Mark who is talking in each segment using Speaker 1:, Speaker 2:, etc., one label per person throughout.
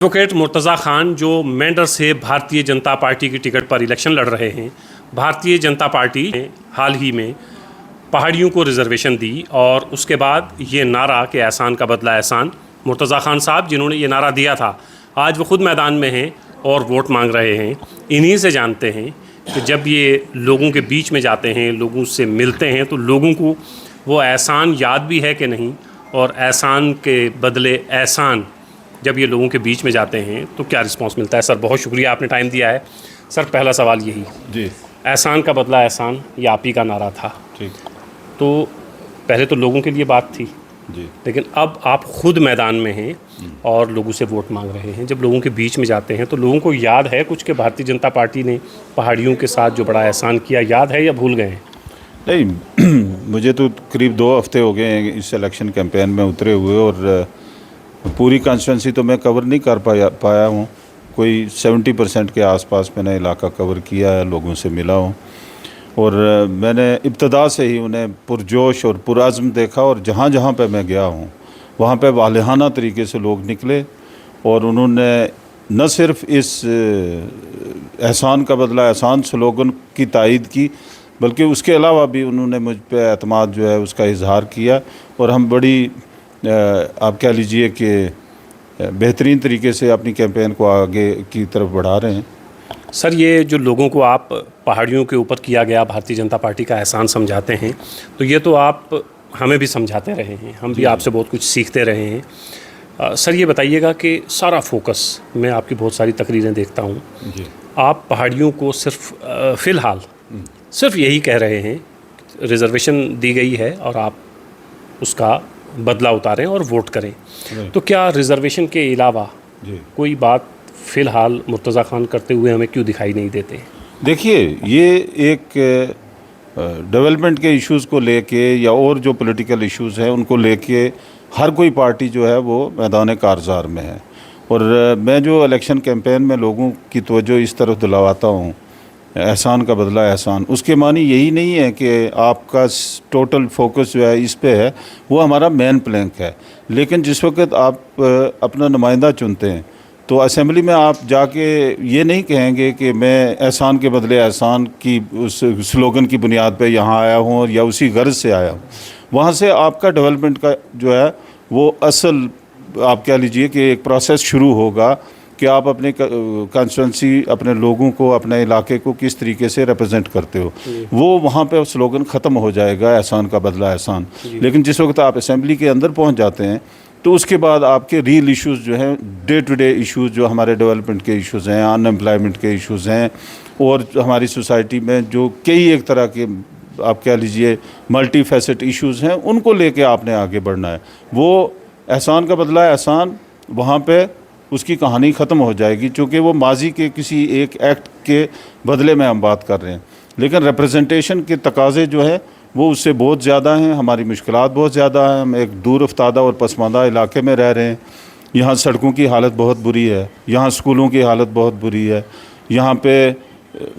Speaker 1: Advocate Murtaza Khan जो मेंढर से Bharatiya Janata party की टिकट पर इलेक्शन लड़ रहे हैं। भारतीय जनता पार्टी ने हाल ही में पहाड़ियों को रिजर्वेशन दी और उसके बाद ये नारा कि एहसान का बदला एहसान, मुर्तज़ा खान साहब जिन्होंने ये नारा दिया था, आज वो खुद मैदान में हैं और वोट मांग रहे हैं। इन्हीं से जानते हैं कि जब ये लोगों के बीच में जाते हैं, लोगों से मिलते हैं, तो लोगों को वो एहसान याद भी है कि नहीं, और एहसान के बदले एहसान जब ये लोगों के बीच में जाते हैं तो क्या रिस्पांस मिलता है। सर बहुत शुक्रिया, आपने टाइम दिया है। सर पहला सवाल यही
Speaker 2: जी,
Speaker 1: एहसान का बदला एहसान, ये आप ही का नारा था।
Speaker 2: ठीक।
Speaker 1: तो पहले तो लोगों के लिए बात थी
Speaker 2: जी,
Speaker 1: लेकिन अब आप खुद मैदान में हैं और लोगों से वोट मांग रहे हैं। जब लोगों के बीच में जाते हैं तो लोगों को याद है कुछ कि भारतीय जनता पार्टी ने पहाड़ियों के साथ जो बड़ा एहसान किया, याद है या भूल गए हैं?
Speaker 2: नहीं मुझे तो करीब 2 हफ्ते हो गए हैं इस इलेक्शन कैंपेन में उतरे हुए, और पूरी कॉन्स्टिट्यूंसी तो मैं कवर नहीं कर पाया हूँ। कोई 70% के आसपास मैंने इलाका कवर किया है, लोगों से मिला हूँ, और मैंने इब्तदा से ही उन्हें पुरजोश और पुरअज़्म देखा। और जहाँ जहाँ पे मैं गया हूँ वहाँ पे वालिहाना तरीके से लोग निकले और उन्होंने न सिर्फ इस एहसान का बदला एहसान स्लोगन की तायीद की, बल्कि उसके अलावा भी उन्होंने मुझ पे एतमाद जो है उसका इजहार किया। और हम बड़ी आप कह लीजिए कि बेहतरीन तरीके से अपनी कैंपेन को आगे की तरफ बढ़ा रहे हैं।
Speaker 1: सर ये जो लोगों को आप पहाड़ियों के ऊपर किया गया भारतीय जनता पार्टी का एहसान समझाते हैं, तो ये तो आप हमें भी समझाते रहे हैं, हम भी आपसे बहुत कुछ सीखते रहे हैं। सर ये बताइएगा कि सारा फोकस, मैं आपकी बहुत सारी तकरीरें देखता हूँ, आप पहाड़ियों को सिर्फ फ़िलहाल सिर्फ यही कह रहे हैं रिजर्वेशन दी गई है और आप उसका बदला उतारें और वोट करें। तो क्या रिजर्वेशन के अलावा कोई बात फ़िलहाल मुर्तज़ा खान करते हुए हमें क्यों दिखाई नहीं देते?
Speaker 2: देखिए, ये एक डेवलपमेंट के इश्यूज़ को लेके या और जो पॉलिटिकल इश्यूज़ हैं उनको लेके हर कोई पार्टी जो है वो मैदान कारज़ार में है। और मैं जो इलेक्शन कैंपेन में लोगों की तवज्जो इस तरफ दिलवाता हूँ, एहसान का बदला एहसान, उसके मानी यही नहीं है कि आपका टोटल फोकस जो है इस पे है, वो हमारा मेन प्लैंक है। लेकिन जिस वक्त आप अपना नुमाइंदा चुनते हैं तो असेंबली में आप जाके ये नहीं कहेंगे कि मैं एहसान के बदले एहसान की उस स्लोगन की बुनियाद पे यहाँ आया हूँ या उसी गर्ज से आया हूँ। वहाँ से आपका डेवलपमेंट का जो है वो असल आप कह लीजिए कि एक प्रोसेस शुरू होगा कि आप अपने कॉन्स्टिट्यूंसी, अपने लोगों को, अपने इलाके को किस तरीके से रिप्रेजेंट करते हो, वो वहाँ पे स्लोगन ख़त्म हो जाएगा, एहसान का बदला एहसान। लेकिन जिस वक्त आप असेंबली के अंदर पहुँच जाते हैं तो उसके बाद आपके रियल इश्यूज़ जो हैं, डे टू डे इश्यूज़ जो हमारे डेवलपमेंट के इश्यूज़ हैं, अनएम्प्लॉयमेंट के इश्यूज़ हैं, और हमारी सोसाइटी में जो कई एक तरह के आप कह लीजिए मल्टी फैसेट इश्यूज़ हैं, उनको लेके आपने आगे बढ़ना है। वो एहसान का बदला एहसान, वहाँ पे उसकी कहानी ख़त्म हो जाएगी, चूँकि वो माजी के किसी एक एक्ट के बदले में हम बात कर रहे हैं। लेकिन रिप्रेजेंटेशन के तकाज़े जो है वो उससे बहुत ज़्यादा हैं, हमारी मुश्किलात बहुत ज़्यादा हैं। हम एक दूर अफ्तादा और पसमानदा इलाके में रह रहे हैं। यहाँ सड़कों की हालत बहुत बुरी है, यहाँ स्कूलों की हालत बहुत बुरी है, यहाँ पे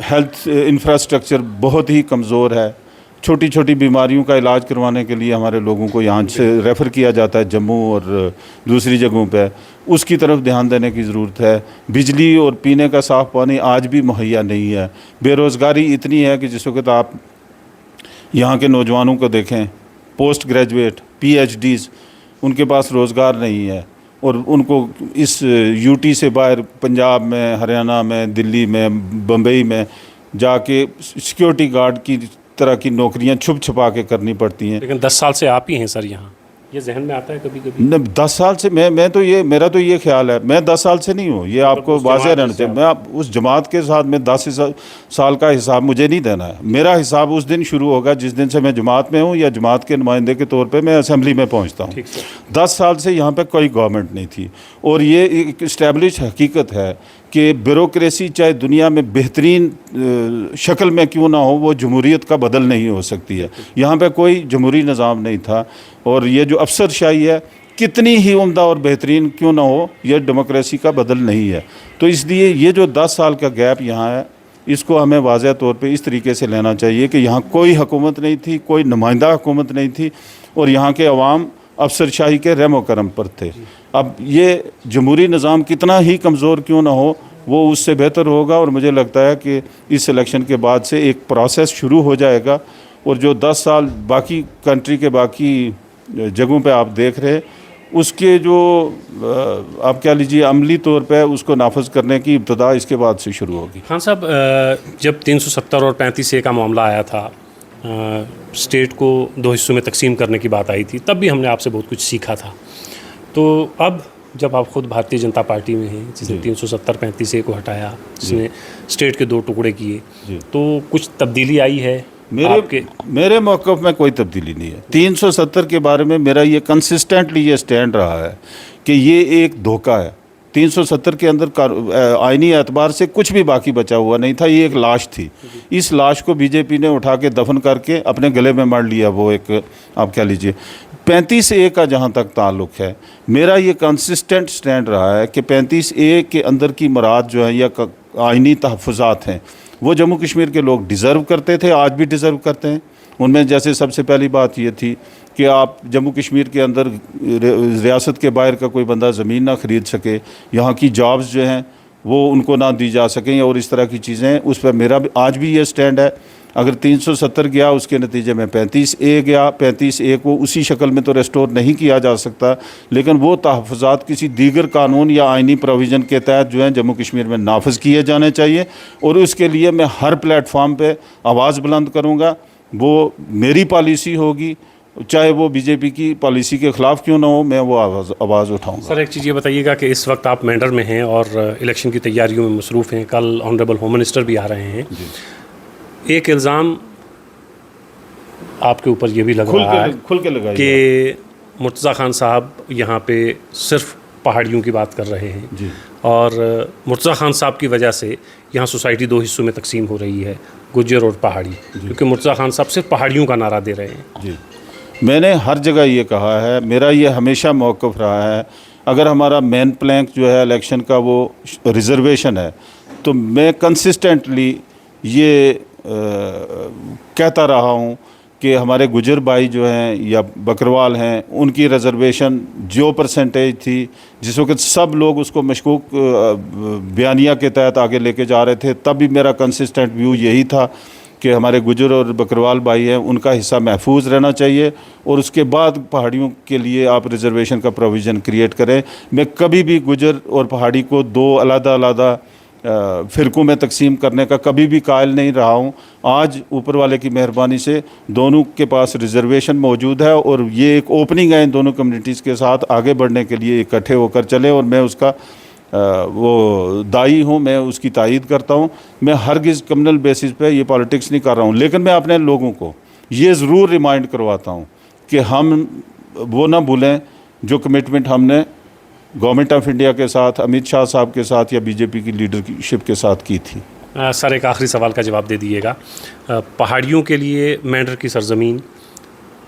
Speaker 2: हेल्थ इंफ्रास्ट्रक्चर बहुत ही कमज़ोर है। छोटी छोटी बीमारियों का इलाज करवाने के लिए हमारे लोगों को यहाँ से रेफ़र किया जाता है जम्मू और दूसरी जगहों पे, उसकी तरफ ध्यान देने की ज़रूरत है। बिजली और पीने का साफ़ पानी आज भी मुहैया नहीं है। बेरोज़गारी इतनी है कि जिस वक्त आप यहाँ के नौजवानों को देखें, पोस्ट ग्रेजुएट, PhDs, उनके पास रोज़गार नहीं है, और उनको इस यूटी से बाहर पंजाब में, हरियाणा में, दिल्ली में, बम्बई में जाके सिक्योरिटी गार्ड की तरह की नौकरियां छुप छुपा के करनी पड़ती हैं।
Speaker 1: लेकिन 10 साल से आप ही हैं सर यहाँ, ये जहन में आता है कभी कभी?
Speaker 2: न 10 साल से मैं तो ये मेरा तो ये ख्याल है, मैं 10 साल से नहीं हूँ, ये आपको वाज़ेह रहना चाहिए। मैं उस जमात के साथ में 10 साल का हिसाब मुझे नहीं देना है। मेरा हिसाब उस दिन शुरू होगा जिस दिन से मैं जमात में हूँ या जमात के नुमाइंदे के तौर पे मैं असेंबली में पहुँचता हूँ। 10 साल से यहाँ पे कोई गवर्नमेंट नहीं थी, और ये एक इस्टेब्लिश हकीकत है कि ब्यूरोक्रेसी चाहे दुनिया में बेहतरीन शक्ल में क्यों ना हो, वो जमहूरियत का बदल नहीं हो सकती है। यहाँ पे कोई जमहूरी निज़ाम नहीं था, और ये जो अफसरशाही है कितनी ही उम्दा और बेहतरीन क्यों ना हो, यह डेमोक्रेसी का बदल नहीं है। तो इसलिए ये जो 10 साल का गैप यहाँ है, इसको हमें वाज़ेह तौर पे इस तरीके से लेना चाहिए कि यहाँ कोई हुकूमत नहीं थी, कोई नुमाइंदा हुकूमत नहीं थी, और यहाँ के अवाम अफसरशाही के रहमो करम पर थे। अब ये जमहूरी निज़ाम कितना ही कमज़ोर क्यों ना हो, वो उससे बेहतर होगा। और मुझे लगता है कि इस इलेक्शन के बाद से एक प्रोसेस शुरू हो जाएगा, और जो 10 साल बाकी कंट्री के बाकी जगहों पे आप देख रहे हैं, उसके जो आप क्या लीजिए अमली तौर पे उसको नाफज करने की इब्तदा इसके बाद से शुरू होगी।
Speaker 1: खान साहब, जब 370 और 35A का मामला आया था, स्टेट को 2 हिस्सों में तकसीम करने की बात आई थी, तब भी हमने आपसे बहुत कुछ सीखा था। तो अब जब आप खुद भारतीय जनता पार्टी में हैं, जिसने 370-35A को हटाया, जिसने स्टेट के 2 टुकड़े किए, तो कुछ तब्दीली आई है?
Speaker 2: मेरे मौक़िफ़ में कोई तब्दीली नहीं है। 370 के बारे में मेरा ये कंसिस्टेंटली ये स्टैंड रहा है कि ये एक धोखा है। 370 के अंदर आईनी एतबार से कुछ भी बाकी बचा हुआ नहीं था, ये एक लाश थी। इस लाश को बीजेपी ने उठा के दफन करके अपने गले में मार लिया। वो एक आप क्या लीजिए 35A का जहाँ तक ताल्लुक़ है, मेरा ये कंसिस्टेंट स्टैंड रहा है कि 35A के अंदर की मुराद जो है या आईनी तहफ़्फ़ुज़ात हैं, वो जम्मू कश्मीर के लोग डिज़र्व करते थे, आज भी डिज़र्व करते हैं। उनमें जैसे सबसे पहली बात ये थी कि आप जम्मू कश्मीर के अंदर रियासत के बाहर का कोई बंदा ज़मीन ना ख़रीद सके, यहाँ की जॉब्स जो हैं वो उनको ना दी जा सकें, और इस तरह की चीज़ें, उस पर मेरा आज भी ये स्टैंड है। अगर 370 गया, उसके नतीजे में 35A गया। 35A को उसी शक्ल में तो रेस्टोर नहीं किया जा सकता, लेकिन वो तहफ़्फ़ुज़ात किसी दीगर कानून या आइनी प्रोविज़न के तहत जो है जम्मू कश्मीर में नाफिज किए जाने चाहिए। और उसके लिए मैं हर प्लेटफार्म पे आवाज़ बुलंद करूँगा। वो मेरी पॉलिसी होगी, चाहे वो बीजेपी की पॉलिसी के ख़िलाफ़ क्यों ना हो, मैं वो आवाज़ उठाऊँगा।
Speaker 1: सर, एक चीज़ ये बताइएगा कि इस वक्त आप मेंढर में हैं और इलेक्शन की तैयारियों में मसरूफ़ हैं। कल ऑनरेबल होम मिनिस्टर भी आ रहे हैं। एक इल्ज़ाम आपके ऊपर ये भी लग रहा है कि मुर्तज़ा खान साहब यहाँ पे सिर्फ पहाड़ियों की बात कर रहे हैं
Speaker 2: जी।
Speaker 1: और मुर्तज़ा खान साहब की वजह से यहाँ सोसाइटी 2 हिस्सों में तकसीम हो रही है, गुज्जर और पहाड़ी, क्योंकि मुर्तज़ा खान साहब सिर्फ पहाड़ियों का नारा दे रहे हैं।
Speaker 2: जी, मैंने हर जगह ये कहा है, मेरा ये हमेशा मौक़िफ़ रहा है, अगर हमारा मेन प्लैंक जो है इलेक्शन का वो रिज़र्वेशन है, तो मैं कंसिस्टेंटली ये कहता रहा हूँ कि हमारे गुजर भाई जो हैं या बकरवाल हैं, उनकी रिज़र्वेशन जो परसेंटेज थी, जिस वक्त सब लोग उसको मशकूक बयानिया के तहत आगे लेके जा रहे थे, तब भी मेरा कंसिस्टेंट व्यू यही था कि हमारे गुजर और बकरवाल भाई हैं, उनका हिस्सा महफूज रहना चाहिए, और उसके बाद पहाड़ियों के लिए आप रिज़र्वेशन का प्रोविज़न क्रिएट करें। मैं कभी भी गुजर और पहाड़ी को 2 अलग-अलग फ़िरक़ों में तकसीम करने का कभी भी कायल नहीं रहा हूँ। आज ऊपर वाले की मेहरबानी से दोनों के पास रिज़र्वेशन मौजूद है, और ये एक ओपनिंग है इन दोनों कम्युनिटीज़ के साथ आगे बढ़ने के लिए, इकट्ठे होकर चले, और मैं उसका वो दाई हूँ, मैं उसकी तायीद करता हूँ। मैं हरगिज़ कम्युनल बेसिस पे ये पॉलिटिक्स नहीं कर रहा हूँ, लेकिन मैं अपने लोगों को ये ज़रूर रिमाइंड करवाता हूँ कि हम वो ना भूलें जो कमिटमेंट हमने गवर्नमेंट ऑफ इंडिया के साथ, अमित शाह साहब के साथ या बीजेपी की लीडरशिप के साथ की थी।
Speaker 1: सर, एक आखिरी सवाल का जवाब दे दीजिएगा। पहाड़ियों के लिए मेंढर की सरजमीन,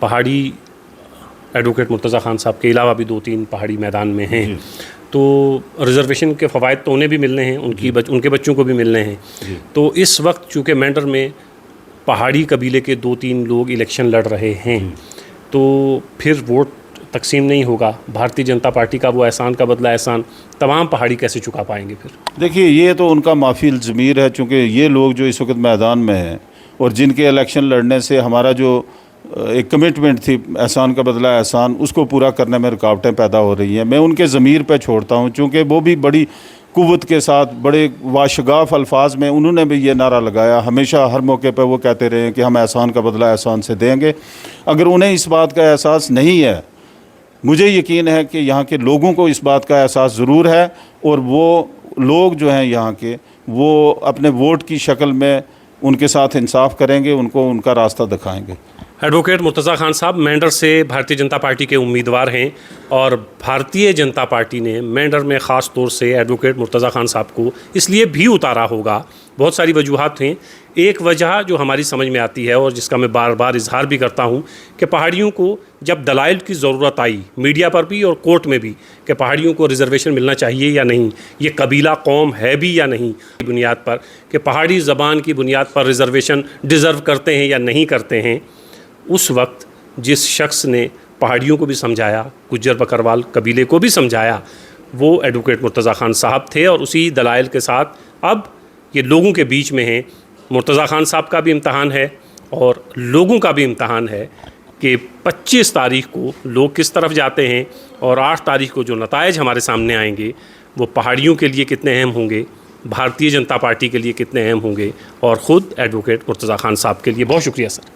Speaker 1: पहाड़ी एडवोकेट मुर्तज़ा खान साहब के अलावा भी 2-3 पहाड़ी मैदान में हैं, तो रिज़र्वेशन के फ़वाइद तो उन्हें भी मिलने हैं, उनके बच्चों को भी मिलने हैं। तो इस वक्त चूँकि मेंढर में पहाड़ी कबीले के 2-3 लोग इलेक्शन लड़ रहे हैं, तो फिर वोट तकसीम नहीं होगा। भारतीय जनता पार्टी का वो एहसान का बदला एहसान तमाम पहाड़ी कैसे चुका पाएंगे फिर?
Speaker 2: देखिए, ये तो उनका माफिल ज़मीर है, चूँकि ये लोग जो इस वक्त मैदान में हैं और जिनके इलेक्शन लड़ने से हमारा जो एक कमिटमेंट थी एहसान का बदला एहसान, उसको पूरा करने में रुकावटें पैदा हो रही हैं, मैं उनके ज़मीर पे छोड़ता हूँ। चूँकि वो भी बड़ी कुव्वत के साथ, बड़े वाशगाफ अल्फाज में उन्होंने भी ये नारा लगाया, हमेशा हर मौके पर वो कहते रहे कि हम एहसान का बदला एहसान से देंगे। अगर उन्हें इस बात का एहसास नहीं है, मुझे यकीन है कि यहाँ के लोगों को इस बात का एहसास ज़रूर है, और वो लोग जो हैं यहाँ के, वो अपने वोट की शक्ल में उनके साथ इंसाफ करेंगे, उनको उनका रास्ता दिखाएंगे।
Speaker 1: एडवोकेट मुर्तज़ा खान साहब मेंढर से भारतीय जनता पार्टी के उम्मीदवार हैं, और भारतीय जनता पार्टी ने मेंढर में ख़ास तौर से एडवोकेट मुर्तज़ा खान साहब को इसलिए भी उतारा होगा। बहुत सारी वजूहात हैं। एक वजह जो हमारी समझ में आती है और जिसका मैं बार बार इजहार भी करता हूं कि पहाड़ियों को जब दलाइल की ज़रूरत आई, मीडिया पर भी और कोर्ट में भी, कि पहाड़ियों को रिज़र्वेशन मिलना चाहिए या नहीं, ये कबीला कौम है भी या नहीं, बुनियाद पर कि पहाड़ी ज़बान की बुनियाद पर रिज़र्वेशन डिज़र्व करते हैं या नहीं करते हैं, उस वक्त जिस शख्स ने पहाड़ियों को भी समझाया, गुज्जर बकरवाल कबीले को भी समझाया, वो एडवोकेट मुर्तज़ा खान साहब थे। और उसी दलाइल के साथ अब ये लोगों के बीच में हैं। मुर्तज़ा खान साहब का भी इम्तहान है और लोगों का भी इम्तहान है कि 25 तारीख को लोग किस तरफ जाते हैं और 8 तारीख को जो नताइज हमारे सामने आएंगे वो पहाड़ियों के लिए कितने अहम होंगे, भारतीय जनता पार्टी के लिए कितने अहम होंगे और ख़ुद एडवोकेट मुर्तज़ा खान साहब के लिए। बहुत शुक्रिया सर।